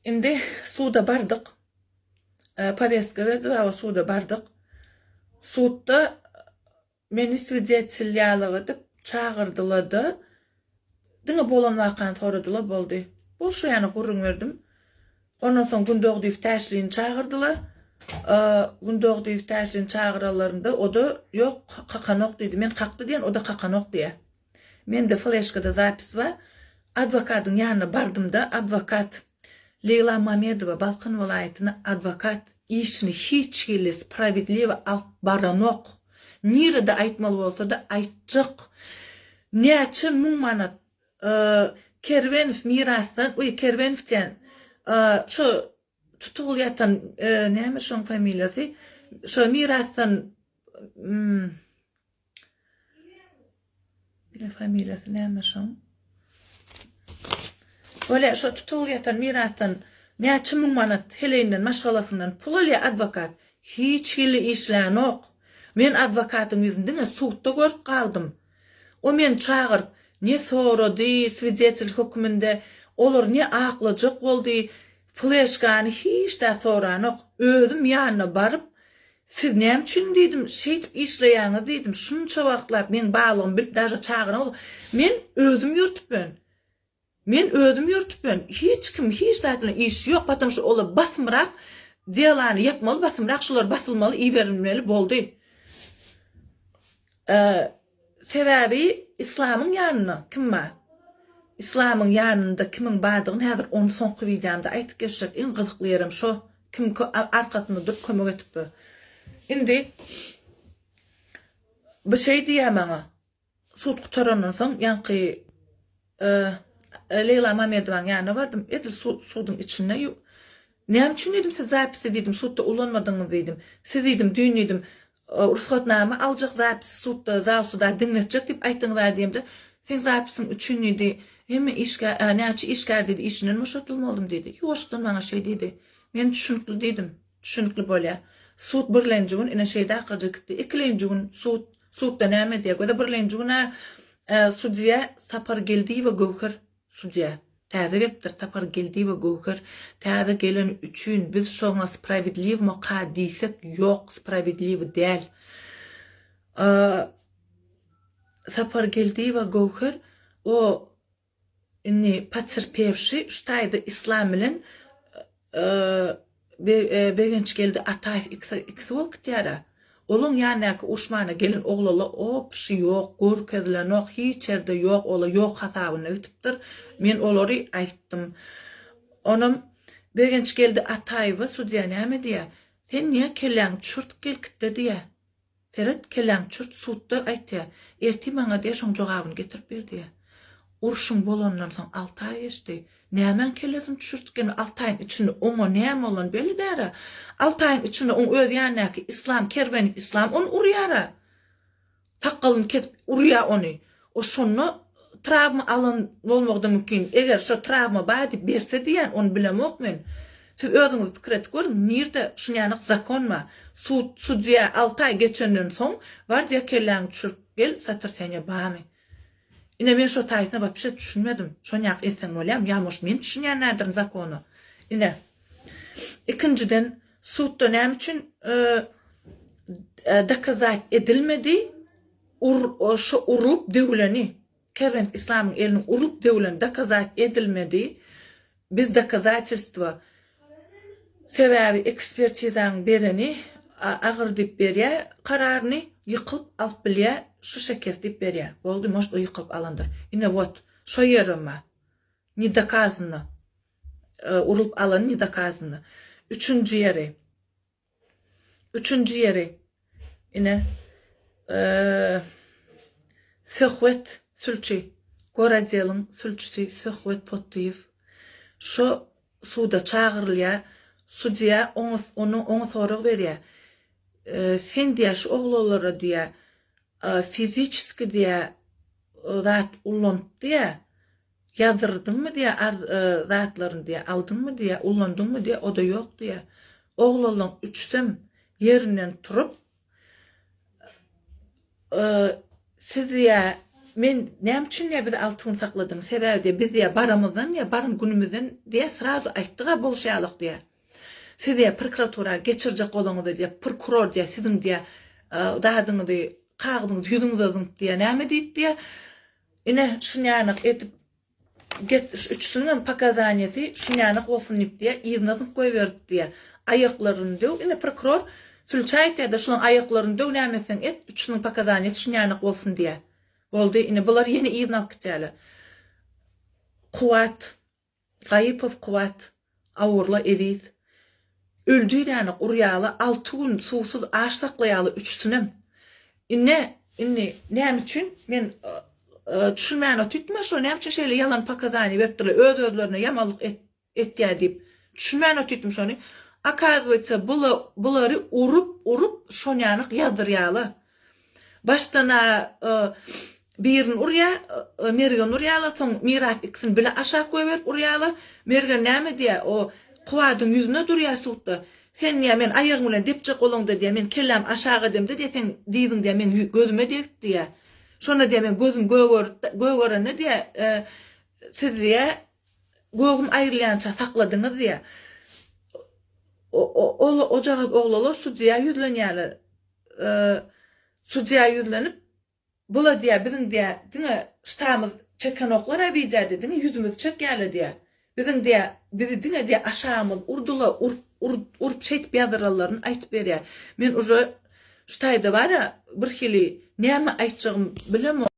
Indi suda bardık. Paveska verdi ve o suda bardık. Suda meni svidetsilyalığı edip çağırdıladı. Dine bolan vakan soradıla boldu. Bol şu yani gurrun verdim. Ondan sonra gündoğdu iftaşliğini çağırdılar. Gündoğdu iftaşliğini çağıralarında o da yok kakanok dedi. Men kalktı diyen o da kakanok diye. Men de flashkada zapis var. Advokatın yanına bardım da advokat Leyla Mamedova Balkan vilayetine advokat işini hiç geli spravedlivi alt baranok. Nerede aytmalı olsa da aytacak. Neçe mummanat Kervenov mirasdan, Kervenov'ten şu tutulyatan neymiş onun familyası? Şu mirasdan bir familyası neymiş onun? Öyle şu tutulyatan mirasdan neçe mummanat heleyinden maşgalasından pulali advokat hiç hili işleyen ok. Men advokatın yüzünden suutta görüp kaldım. O men çağırıp ne soradı, svidetçilik hükmünde olur ne aklıcık oldu, flashkanı hiç de soran ok. Özüm yanına barıp, siz ne için dedim, işleyeni dedim, şunca vaxtlar men bağlığım bilip daja çağıran oldu. Men özüm yurtupön. Hiç kim, hiç zaten iş yok, batım şu ola basmırak, diyalarını yapmalı, basmırak, şular basılmalı, iyi verilmeli boldu. Sebebi İslam'ın yanına kim var? İslam'ın yanında kimin bağdığını hazır onu sonki videomda aytıp geçecek. En kızıklı yerim şu. Kim arkasında durup kömek etip bu. Şimdi bir şey diyemem. Sud kutarandan son yankı Leyla Mamedova'nın yanına vardım. Edil sudun içine yok. Ne için dedim siz zapisi dedim. Sudda ulanmadınız dedim. Siz dedim düğün dedim. Ruhsatname alacak zapisi sudda zavsuda dinletecek deyip ayttığınızda diyeyim sen zapisin üçün dedi. Hemen neçe işgar dedi. İşinin muşatılmalım dedi. Yoştun bana şey dedi. Men düşünüklü dedim. Düşünüklü böyle. Sud birlencuğun ine şeyde akıcı gitti. İkilencuğun sudda neyme diye. Goda birlencuğuna sudiye tapar geldiği ve gökür sudiye. Täze gelipdir tapar geldiği ve gökür. Täze gelen üçün biz şoňa spravedliw moka diýsek yok spravedliw değil. Tapar geldiği ve gökür o inni patsirpevşi ştayda İslam bilen begenç geldi Ataýew ikisi bol gitýär. Olun ýanyky uşmana gelin oglala opşy yok, görkezlen yok, hiç yerde yok, ola yok hatabyny ötüpdir. Men olary aýtdym. Onum begenç geldi Ataýew sudiýa näme diýär? Sen niye kelläň çurt gelkitdi diýär. Teret kelläň çurt sudda aýtdy. Erti maňa diýär şoň jogabyny getirip berdi. Urşun bolandan soň 6 ay geçdi. Nämen kellesin çürtgen 6 ayın içinde oňa näme bolan belli däre. 6 ayın içinde oň öz ýanyky İslam kerweni İslam on urýara. Taqqalyn ketip urýa ony. O şonu travma alan bolmagda mümkin. Eger şu travma badi berse diýen onu bilemok men. Siz özüňiz pikir etip görün. Nirde şunyanyk zakonma? Sudiýa 6 ay geçenden soň var diýe kelläň çürt gel satır sene bamy. Ine men şu taýyna bak bir şey düşünmedim. Şonyak esen bolýam, ýa-moş men düşünýän nädir zakony. Ine ikinciden sudda näme üçin dakazat edilmedi? Şu urulup döwleni, Kerven İslam'ın elinin urulup döwleni dakazat edilmedi. Biz dakazatçystywa sebebi ekspertizaň bereni agyr diýip berýär, kararyny ýykyp alyp bilýär. Şu şekil dip berýär. Boldy, moş o ýykyp alandyr. Ine wot, şo ýerime. Ni dokazyny. Urulup alan ni dokazyny. Üçüncü ýeri. Ine Söhbet sülçi. Goradyelyň sülçisi Söhbet Potiýew. Şo suda çağırylýar. Sudiýa onu sorag berýär. Sen diýär şu oglalara diýär fizikiski diye zat ullandı diye yazırdın mı diye zatlarını diye aldın mı diye ullandın mı diye o da yok diye oğlalın üçtem yerinden turup siz diye men näme üçin ya biz altyny sakladyň? Sebäbi biz ya baramyzdan ya barym günümizden diye srazu aýtdyga bolşalyk diye. Siz ya prokuratura geçirjek bolanyňyz diye, prokuror diye, siziň diye dadyňyzy, kagdyňyzy, ýüzüňizi diye näme diýip diye. Ine şunyanyk etip get üçsünün pakazanyasy şunyanyk bolsun diye ýygyny goýberdi diye. Aýaklaryny diýip ine prokuror sülçäýtdi şunyň aýaklaryny diýip nämeseň et üçsünün pakazanyasy şunyanyk bolsun diye. Oldu ine bular ýene ýygyny alyp gitýärler. Kuwat Gaýypow Kuwat awurla edit. Öldüýräni urýaly 6 gün suwsuz aş saklaýaly üçsünüm. Inne näme üçin men düşünmäni tutma şu näme üçin şeýle ýalan pakazany beripdirler, öz-özlerine ýamanlyk etdiýär diýip düşünmäni tutmuşy şonu. Akazyýetsa bulary urup şonyanyk ýadyrýaly. Baştana birini urya, mergen uryaly, soň miras ikisini bile aşağı goýberip uryaly. Mergen näme diýär? O Kuwadyň ýüzüne durýar suwtda. Sen niýe men aýagyň bilen depçe golaňda diýär, men kelläm aşağı edemde diýsen, diýdiň diýär, men gözüme degdi diýär. Şona diýär, men gözüm gögörene diýär, siz diýär, gögüm aýrylýança sakladyňyz diýär. O jagat oglala sudiýa ýüzlenýärler. Sudiýa ýüzlenip, bula diýär, biziň diýär, diňe ştamyz çeken oklara biýjädi, diňe ýüzümüz çekýärler diýär. Biziň diýär, bizi diňe diýär aşağımız urdular, urup şeýtip ýadyrallaryny aýtyp berýär. Men uje ştaýda bara bir hili näme aýtjagym bilem.